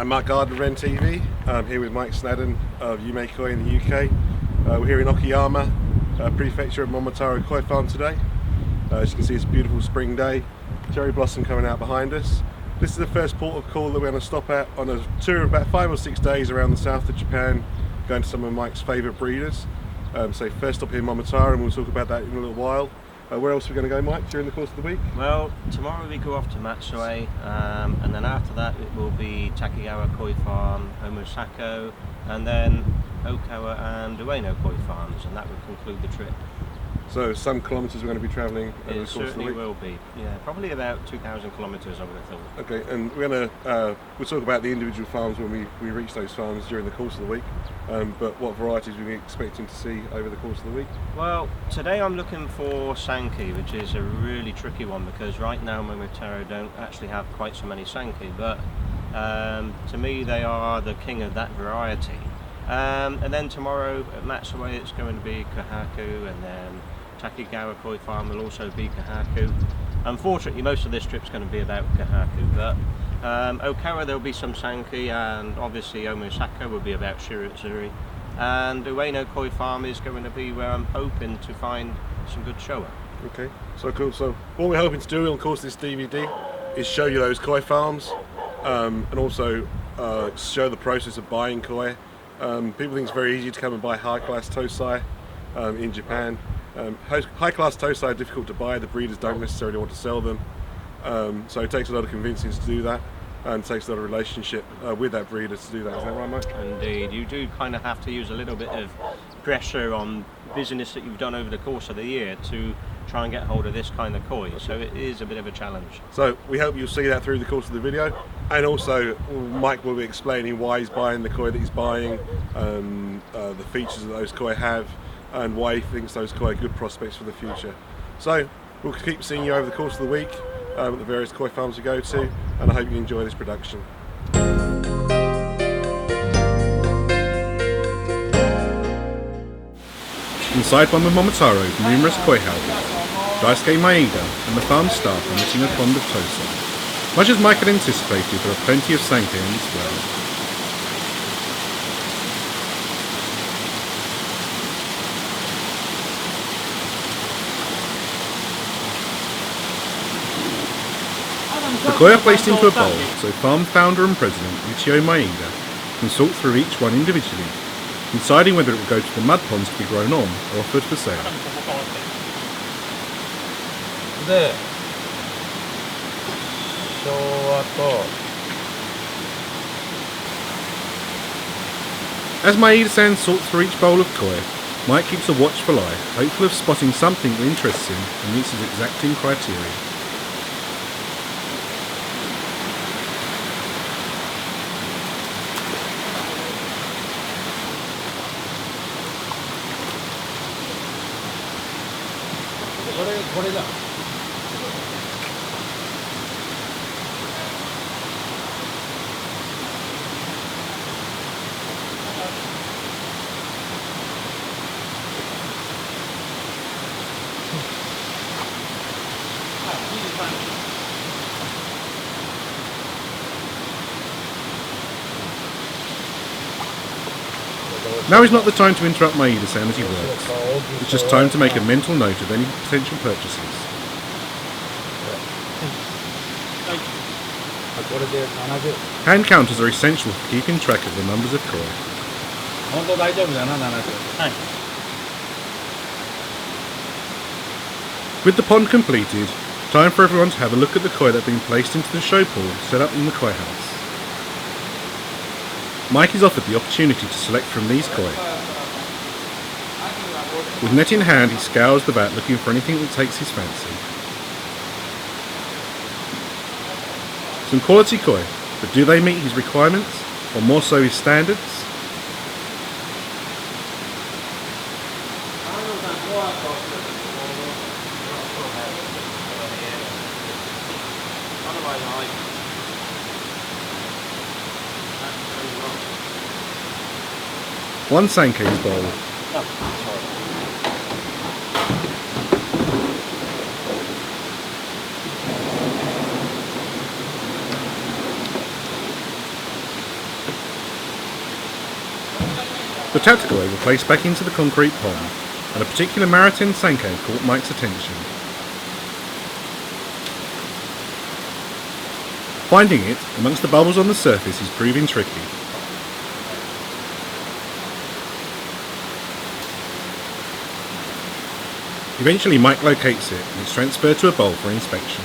I'm Mark Gardner, Ren TV. I'm here with Mike Snaden of Jumbo Koi in the UK. We're here in Okayama, prefecture of Momotaro Koi Farm today. As you can see, it's a beautiful spring day. Cherry blossom coming out behind us. This is the first port of call that we're going to stop at on a tour of about 5 or 6 days around the south of Japan, going to some of Mike's favourite breeders. So first stop here in Momotaro, and we'll talk about that in a little while. Where else are we going to go, Mike, during the course of the week? Well, tomorrow we go off to Matsue, and then after that it will be Takigawa Koi Farm, Omosako, and then Okawa and Ueno Koi Farms, and that will conclude the trip. So some kilometres we're going to be travelling over the course of the week? It certainly will be, yeah, probably about 2,000 kilometres I would have thought. Okay, and we're going to we'll talk about the individual farms when we reach those farms during the course of the week. But what varieties are we expecting to see over the course of the week? Well, today I'm looking for Sankey, which is a really tricky one because right now Momotaro don't actually have quite so many Sankey, but to me they are the king of that variety. And then tomorrow at Matsue it's going to be Kohaku, and then Takigawa Koi Farm will also be Kohaku. Unfortunately, most of this trip's going to be about Kohaku, but Okawa there'll be some Sankey, and obviously Omosako will be about Shiratsuri, and Ueno Koi Farm is going to be where I'm hoping to find some good showa. Okay, so cool. So what we're hoping to do, of course, this DVD is show you those koi farms, and also show the process of buying koi. People think it's very easy to come and buy high-class Tosai in Japan. High-class Tosai are difficult to buy. The breeders don't necessarily want to sell them, so it takes a lot of convincing to do that, and it takes a lot of relationship with that breeder to do that. Is that right, Mike? Indeed, you do kind of have to use a little bit of pressure on business that you've done over the course of the year to try and get hold of this kind of koi, so it is a bit of a challenge. So we hope you'll see that through the course of the video, and also Mike will be explaining why he's buying the koi that he's buying, the features that those koi have, and why he thinks those koi are good prospects for the future. So we'll keep seeing you over the course of the week at the various koi farms we go to, and I hope you enjoy this production. Inside one of Momotaro's numerous koi houses, Daisuke Maeda and the farm staff are knitting a pond of Tosai. Much as Mike had anticipated, there are plenty of Sankey on display. The koi are placed into a bowl so farm founder and president Michio Maeda can sort through each one individually, deciding whether it will go to the mud ponds to be grown on or offered for sale. As Maeda-san sorts through each bowl of koi, Mike keeps a watchful eye, hopeful of spotting something that interests him and meets his exacting criteria. Now is not the time to interrupt Maeda-san as he works. It's just time to make a mental note of any potential purchases. Hand counters are essential for keeping track of the numbers of koi. With the pond completed, time for everyone to have a look at the koi that have been placed into the show pool set up in the koi house. Mike is offered the opportunity to select from these koi. With net in hand, he scours the vat looking for anything that takes his fancy. Some quality koi, but do they meet his requirements, or more so his standards? One Sankey's bowl. The tatakoi were placed back into the concrete pond, and a particular maritime sankai caught Mike's attention. Finding it amongst the bubbles on the surface is proving tricky. Eventually Mike locates it and it's transferred to a bowl for inspection.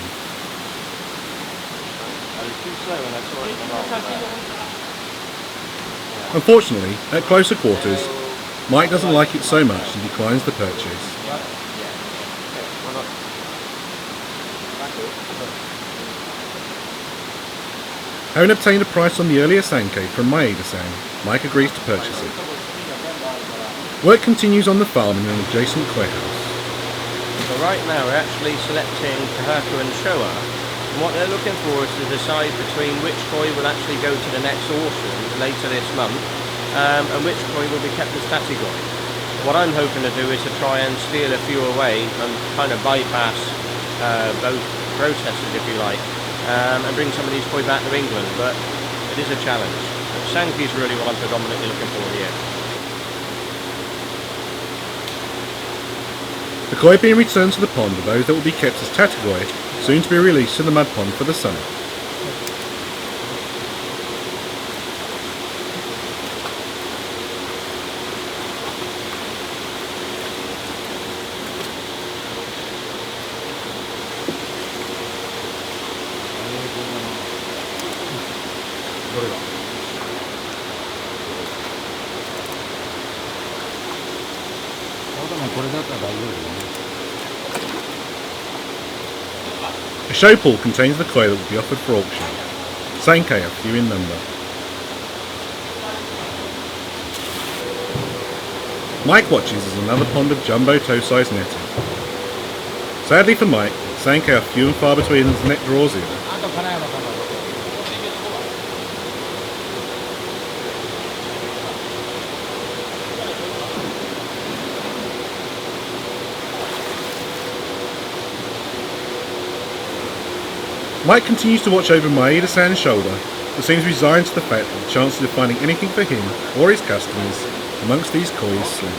Unfortunately, at closer quarters, Mike doesn't like it so much and declines the purchase. Having obtained a price on the earlier Sankei from Maeda-san, Mike agrees to purchase it. Work continues on the farm in an adjacent koi house. So right now we're actually selecting Kahaku and Showa. And what they're looking for is to decide between which koi will actually go to the next auction later this month and which koi will be kept as tatigoi. What I'm hoping to do is to try and steal a few away and kind of bypass both processes, if you like, and bring some of these koi back to England, but it is a challenge. Sanki is really what I'm predominantly looking for here. The koi being returned to the pond are those that will be kept as tatigoi, soon to be released to the mud pond for the summer. A show pool contains the koi that will be offered for auction. Sankei are few in number. Mike watches as another pond of Jumbo Tosai's netted. Sadly for Mike, Sankei are few and far between as the net draws in. Mike continues to watch over Maeda-san's shoulder, but seems resigned to the fact that the chances of finding anything for him or his customers amongst these koi is slim.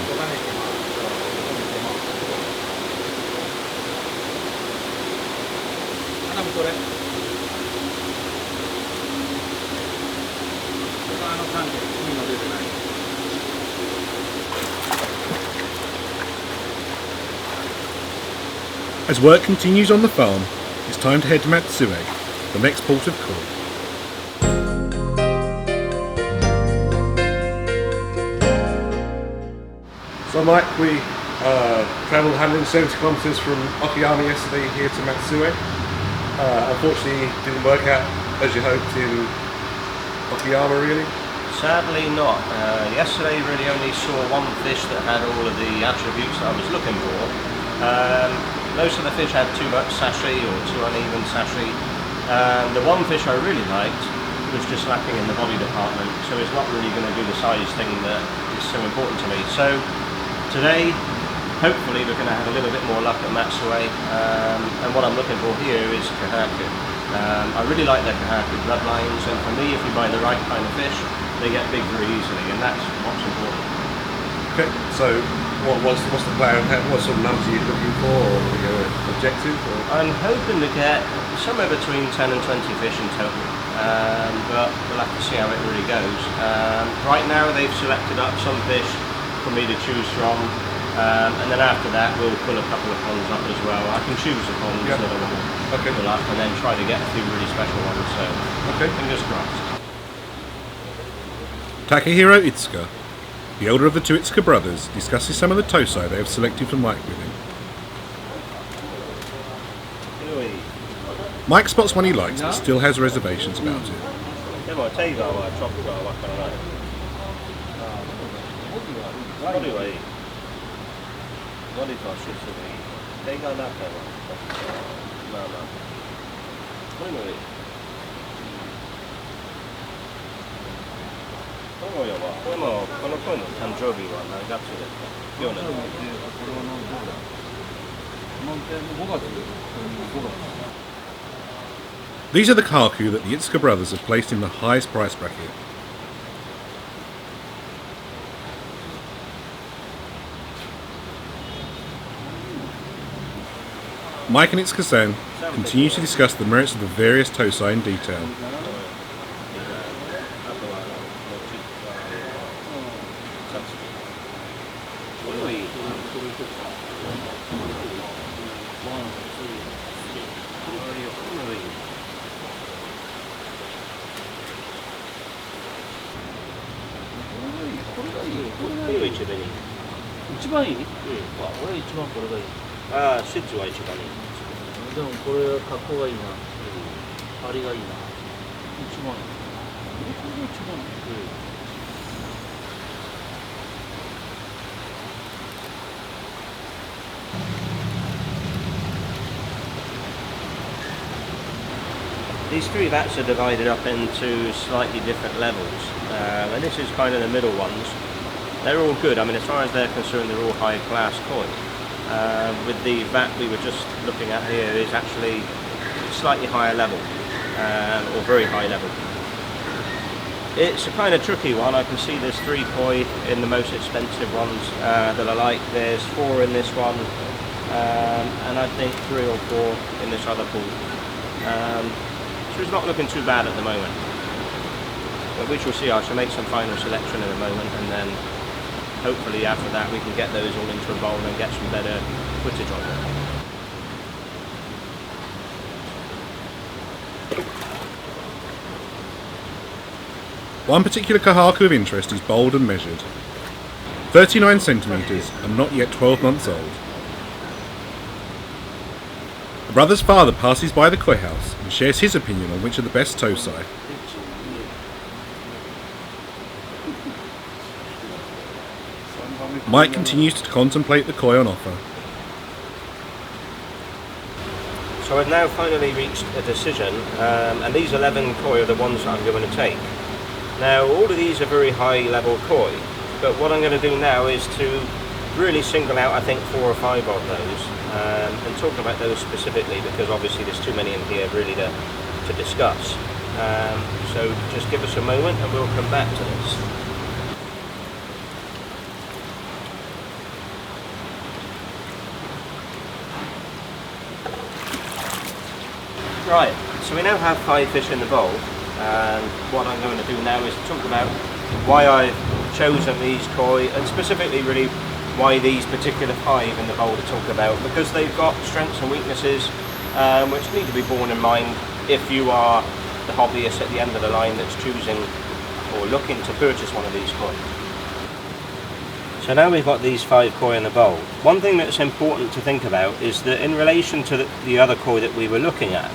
As work continues on the farm, it's time to head to Matsue, the next port of call. So Mike, we travelled 170 kilometres from Okayama yesterday here to Matsue. Unfortunately it didn't work out as you hoped in Okayama really. Sadly not. Yesterday really only saw one fish that had all of the attributes that I was looking for. Most of the fish had too much sashi or too uneven sashi. The one fish I really liked was just lacking in the body department, so it's not really going to do the size thing that is so important to me. So today, hopefully we're going to have a little bit more luck at Matsue, and what I'm looking for here is Kahaku. I really like the Kahaku bloodlines, and for me, if you buy the right kind of fish, they get big very easily, and that's what's important. Okay, so what's the plan? What sort of numbers are you looking for, or your objective? Or? I'm hoping to get somewhere between 10 and 20 fish in total, but we'll have to see how it really goes. Right now they've selected up some fish for me to choose from, and then after that we'll pull a couple of ponds up as well. I can choose the ponds that I want to pull up and then try to get a few really special ones, so fingers crossed. Takehiro Itsuka, the elder of the two Itsuka brothers, discusses some of the tosai they have selected for Mike with him. Mike spots one he likes but still has reservations about it. These are the kaku that the Itsuka brothers have placed in the highest price bracket. Mike and Itsuka-san continue to discuss the merits of the various tosai in detail. These three vats are divided up into slightly different levels, and this is kind of the middle ones. They're all good. I mean, as far as they're concerned, they're all high class koi. With the vat we were just looking at here is actually slightly higher level, or very high level. It's a kind of tricky one. I can see there's 3 koi in the most expensive ones that I like. There's 4 in this one, and I think 3 or 4 in this other pool. So it's not looking too bad at the moment. But we shall see. I shall make some final selection in a moment, and then hopefully after that we can get those all into a bowl and get some better footage on them. One particular kahaku of interest is bowled and measured. 39 centimetres and not yet 12 months old. The brother's father passes by the koi house and shares his opinion on which are the best tosai. Mike continues to contemplate the koi on offer. So I've now finally reached a decision, and these 11 koi are the ones that I'm going to take. Now all of these are very high level koi, but what I'm going to do now is to really single out I think 4 or 5 of those, and talk about those specifically, because obviously there's too many in here really to discuss. So just give us a moment and we'll come back to this. Right, so we now have 5 fish in the bowl, and what I'm going to do now is talk about why I've chosen these koi, and specifically really why these particular 5 in the bowl to talk about, because they've got strengths and weaknesses which need to be borne in mind if you are the hobbyist at the end of the line that's choosing or looking to purchase one of these koi. So now we've got these 5 koi in the bowl. One thing that's important to think about is that in relation to the other koi that we were looking at,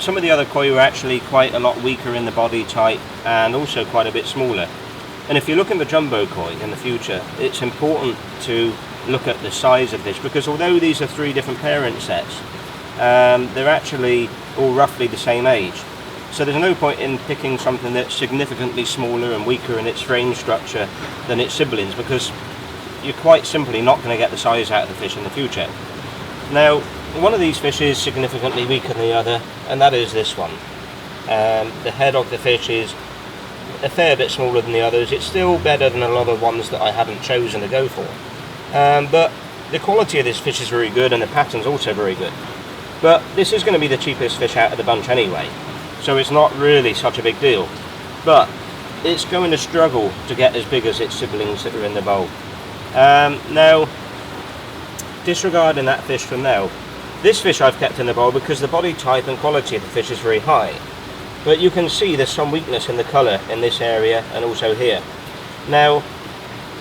some of the other koi were actually quite a lot weaker in the body type and also quite a bit smaller. And if you're looking for jumbo koi in the future, it's important to look at the size of this, because although these are 3 different parent sets, they're actually all roughly the same age. So there's no point in picking something that's significantly smaller and weaker in its frame structure than its siblings, because you're quite simply not going to get the size out of the fish in the future. Now, one of these fish is significantly weaker than the other, and that is this one. The head of the fish is a fair bit smaller than the others. It's still better than a lot of ones that I hadn't chosen to go for. But the quality of this fish is very good, and the pattern's also very good. But this is going to be the cheapest fish out of the bunch anyway, so it's not really such a big deal. But it's going to struggle to get as big as its siblings that are in the bowl. Now, disregarding that fish from now, this fish I've kept in the bowl because the body type and quality of the fish is very high. But you can see there's some weakness in the colour in this area and also here. Now,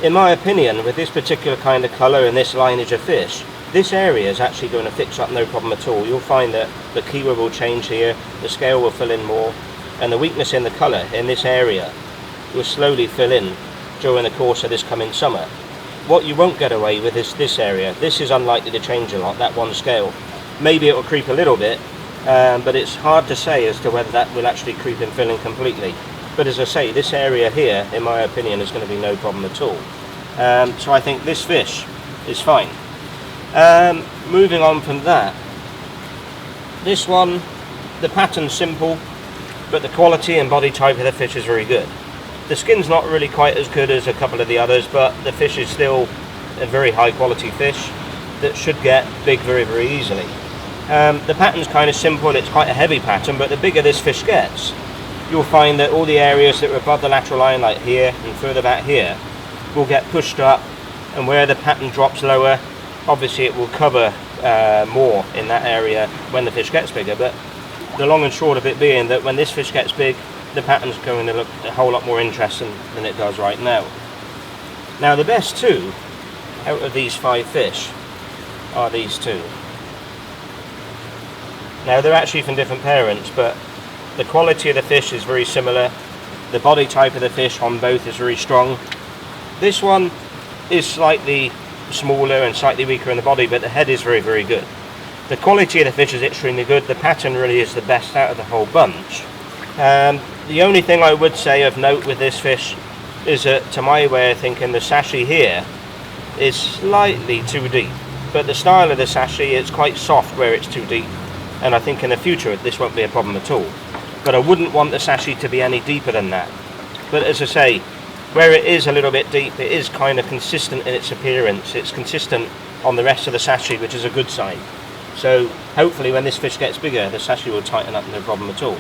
in my opinion, with this particular kind of colour and this lineage of fish, this area is actually going to fix up no problem at all. You'll find that the kiwa will change here, the scale will fill in more, and the weakness in the colour in this area will slowly fill in during the course of this coming summer. What you won't get away with is this area. This is unlikely to change a lot, that one scale. Maybe it will creep a little bit, but it's hard to say as to whether that will actually creep and fill in completely. But as I say, this area here, in my opinion, is going to be no problem at all. So I think this fish is fine. Moving on from that, this one, the pattern's simple, but the quality and body type of the fish is very good. The skin's not really quite as good as a couple of the others, but the fish is still a very high quality fish. that should get big very easily. The pattern's kind of simple, it's quite a heavy pattern, but the bigger this fish gets, you'll find that all the areas that are above the lateral line, like here and further back here, will get pushed up, and where the pattern drops lower, obviously it will cover more in that area when the fish gets bigger. But the long and short of it being that when this fish gets big, the pattern's going to look a whole lot more interesting than it does right now. Now the best two out of these 5 fish are these two. Now they're actually from different parents, but the quality of the fish is very similar. The body type of the fish on both is very strong. This one is slightly smaller and slightly weaker in the body, but the head is very good. The quality of the fish is extremely good. The pattern really is the best out of the whole bunch. The only thing I would say of note with this fish is that, to my way of thinking, the sashie here is slightly too deep. But the style of the sashie, it's quite soft where it's too deep, and I think in the future this won't be a problem at all. But I wouldn't want the sashie to be any deeper than that. But as I say, where it is a little bit deep, it is kind of consistent in its appearance. It's consistent on the rest of the sashie, which is a good sign. So hopefully when this fish gets bigger, the sashie will tighten up, no problem at all.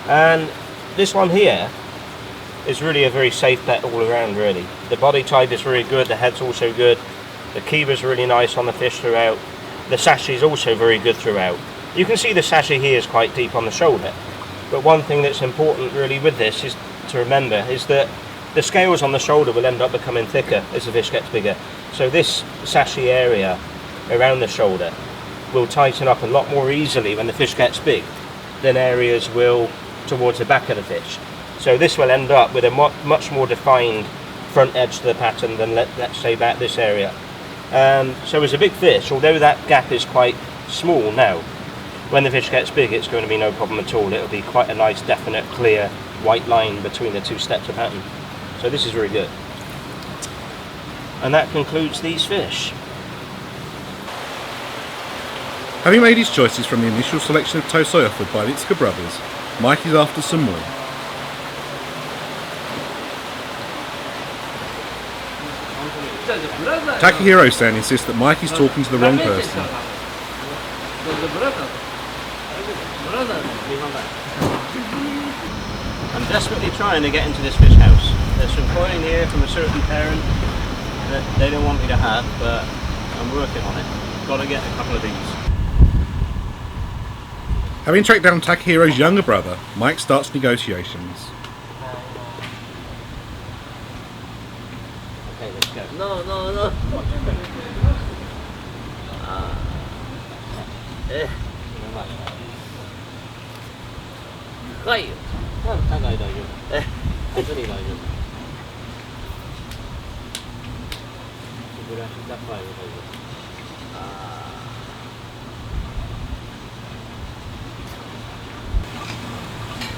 And this one here is really a very safe bet all around, really. The body type is very good, the head's also good, the kiwa's really nice on the fish throughout, the sashie is also very good throughout. You can see the sashie here is quite deep on the shoulder, but one thing that's important really with this is to remember is that the scales on the shoulder will end up becoming thicker as the fish gets bigger. So this sashie area around the shoulder will tighten up a lot more easily when the fish gets big than areas will towards the back of the fish. So this will end up with a much more defined front edge to the pattern than let's say back this area. So as a big fish, although that gap is quite small now, when the fish gets big it's going to be no problem at all. It'll be quite a nice definite clear white line between the two steps of pattern. So this is very good. And that concludes these fish. Having made his choices from the initial selection of Tosai offered by the Itsuka brothers, Mike is after some more. Takahiro-san insists that Mike is talking to the wrong person. I'm desperately trying to get into this fish house. There's some coin here from a certain parent that they don't want me to have, but I'm working on it. Got to get a couple of these. Having tracked down Takahiro's younger brother, Mike starts negotiations. Okay, let's go. No. Right.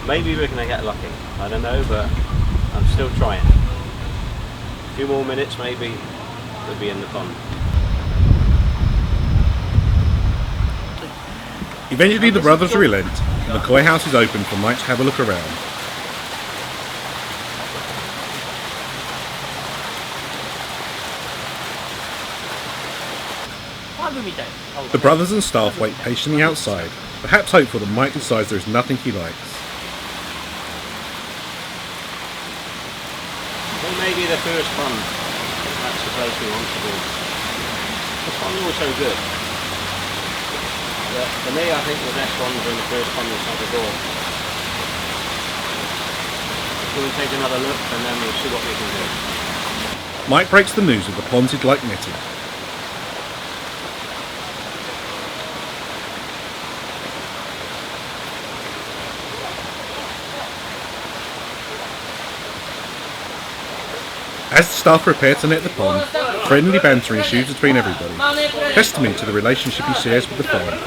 Maybe we're going to get lucky. I don't know, but I'm still trying. A few more minutes, maybe we'll be in the pond. Eventually the brothers relent, and the koi house is open for Mike to have a look around. The brothers and staff wait patiently outside, perhaps hopeful that Mike decides there is nothing he likes. Well, maybe the first pond. That's the place we want to be. This one's also good. But for me, I think the best ones are in the first pond inside the door. We'll take another look and then we'll see what we can do. Mike breaks the news of the ponds like netting. As the staff prepare to net the pond, friendly banter ensues between everybody, testament to the relationship he shares with the farm.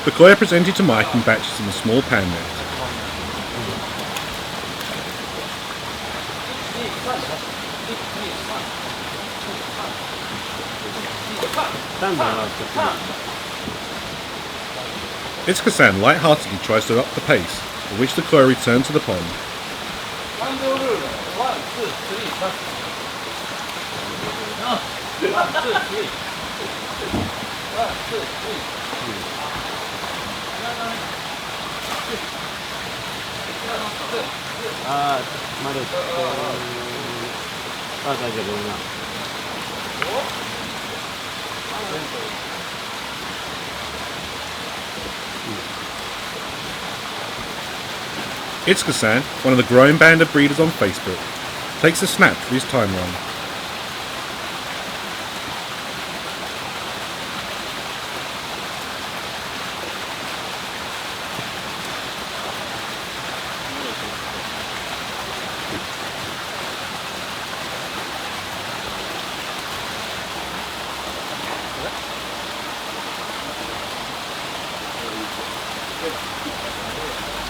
The koi are presented to Mike in batches in a small pan net. Itsuka-san light-heartedly tries to up the pace, at which the koi return to the pond. Itsuka-san, one of the growing band of breeders on Facebook, takes a snap for his timeline.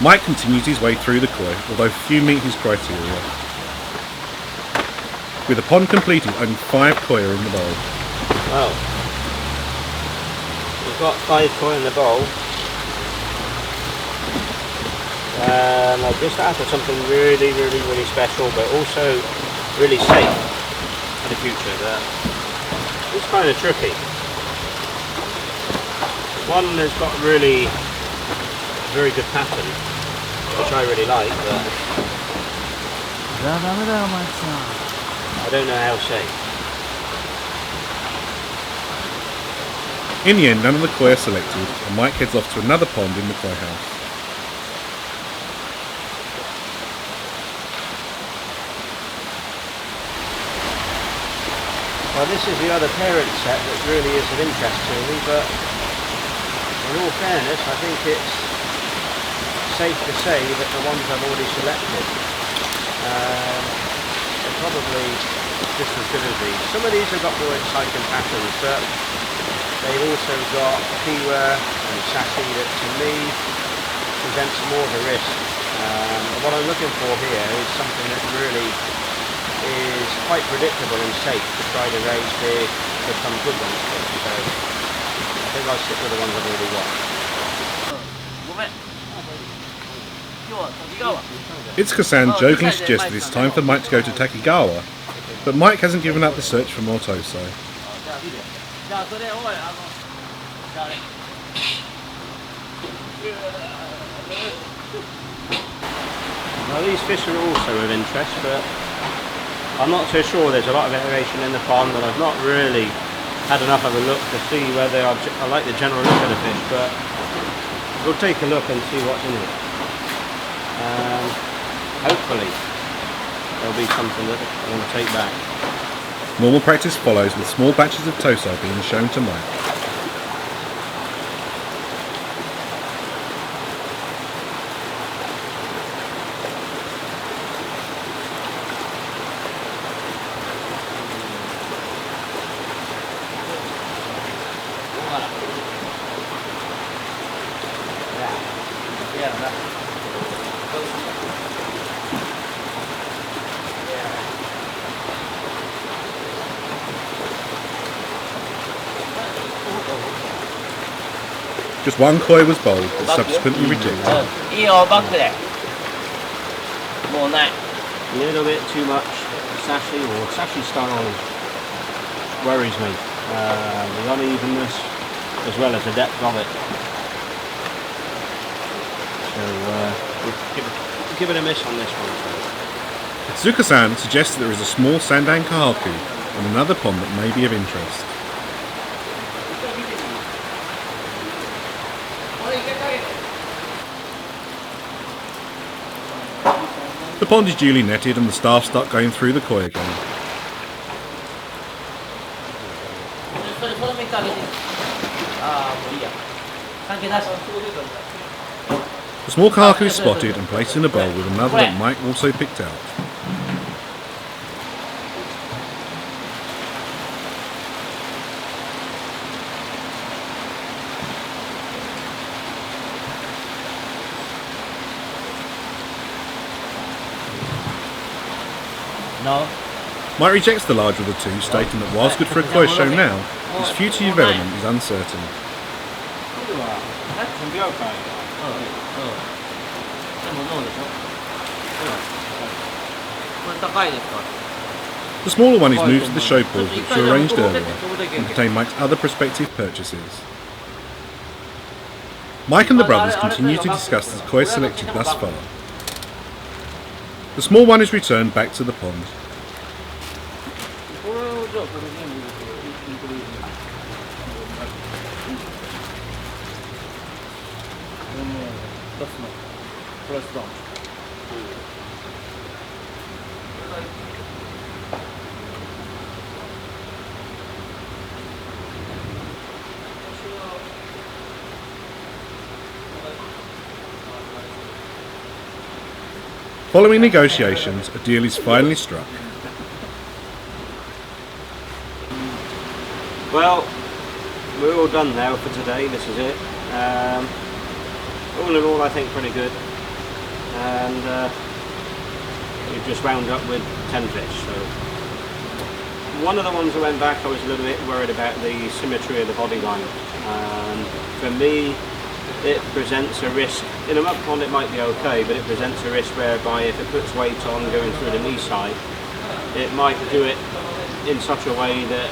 Mike continues his way through the koi, although few meet his criteria. With the pond completed, only 5 koi are in the bowl. Well, we've got 5 koi in the bowl. I just after something really special, but also really safe for the future. It's kind of tricky. One has got really very good pattern, which I really like, but I don't know how safe. In the end, none of the koi are selected, and Mike heads off to another pond in the koi house. Well, this is the other parent set that really is of interest to me, but in all fairness, I think it's safe to say that the ones I've already selected are probably just as good as these. Some of these have got more exciting patterns, but they've also got Piwa and Sashi that to me presents more of a risk. What I'm looking for here is something that really is quite predictable and safe to try to raise big, become good ones for. So I think I'll stick with the ones I've already got. Itsuka-san jokingly suggested it's time for Mike to go to Takigawa, but Mike hasn't given up the search for more Tosai. Well, these fish are also of interest, but I'm not so sure. There's a lot of aeration in the pond, and I've not really had enough of a look to see whether I like the general look of the fish, but we'll take a look and see what's in it. Hopefully there'll be something that I want to take back. Normal practice follows, with small batches of Tosai being shown to Mike. Just one koi was bowled, but subsequently rejected. A little bit too much sashi or sashi style worries me. The unevenness as well as the depth of it. So we'll give it a miss on this one. Itsuka-san suggests that there is a small Sandan kahaku in another pond that may be of interest. The pond is duly netted and the staff start going through the koi again. The small kahaku is spotted and placed in a bowl with another that Mike also picked out. No. Mike rejects the larger of the two, stating that whilst good for a koi show now, its future development is uncertain. 準備は買えでもどうでしょこれ高いですか The smaller one is moved to the show pools which were arranged earlier and contain Mike's other prospective purchases. Mike and the brothers continue to discuss the koi selected thus far. The small one is returned back to the pond. これをじゃあこれ全部インクルージョン出すのプラスダウン Following negotiations, a deal is finally struck. Well, we're all done now for today. This is it. All in all, I think pretty good. And we've just wound up with 10 fish. So one of the ones that went back, I was a little bit worried about the symmetry of the body line. For me, it presents a risk. In a mud pond it might be okay, but it presents a risk whereby if it puts weight on going through the knee side, it might do it in such a way that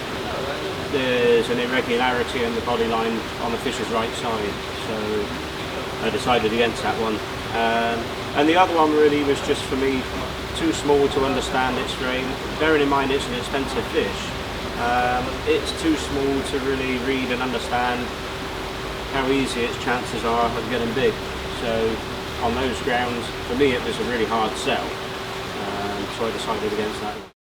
there's an irregularity in the body line on the fish's right side. So I decided against that one. And the other one really was just for me too small to understand its strain. Bearing in mind it's an expensive fish, it's too small to really read and understand how easy its chances are of getting big. So on those grounds, for me it was a really hard sell, so I decided against that.